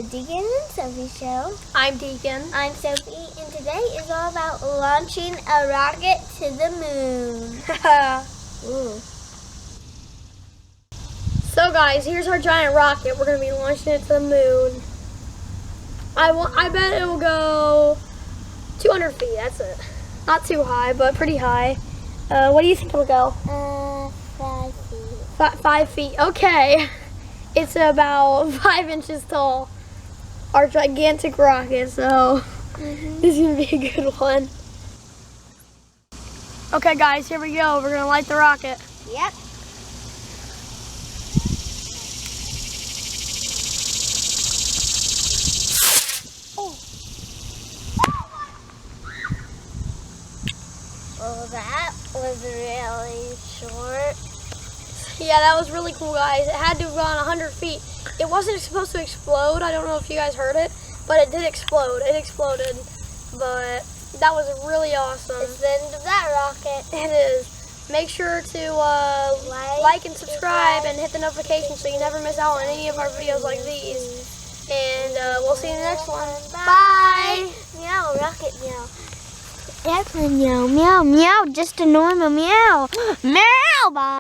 the Deacon and Sophie Show. I'm Deacon. I'm Sophie, and today is all about launching a rocket to the moon. Ooh. So guys, here's our giant rocket. We're going to be launching it to the moon. I bet it will go 200 feet, that's it. Not too high, but pretty high. What do you think it'll go? 5 feet. 5 feet, okay. It's about 5 inches tall. Our gigantic rocket, so this is going to be a good one. Okay guys, here we go. We're going to light the rocket. Yep. Well, that was really short. Yeah, that was really cool, guys. It had to have gone 100 feet. It wasn't supposed to explode. I don't know if you guys heard it, but it did explode. It exploded, but that was really awesome. It's the end of that rocket. It is. Make sure to like and subscribe and hit the notification so you never miss out on any of our videos like these. And we'll see you in the next one. Bye. Meow, rocket meow. Airplane meow, meow, meow, just a normal meow. Meow, bye.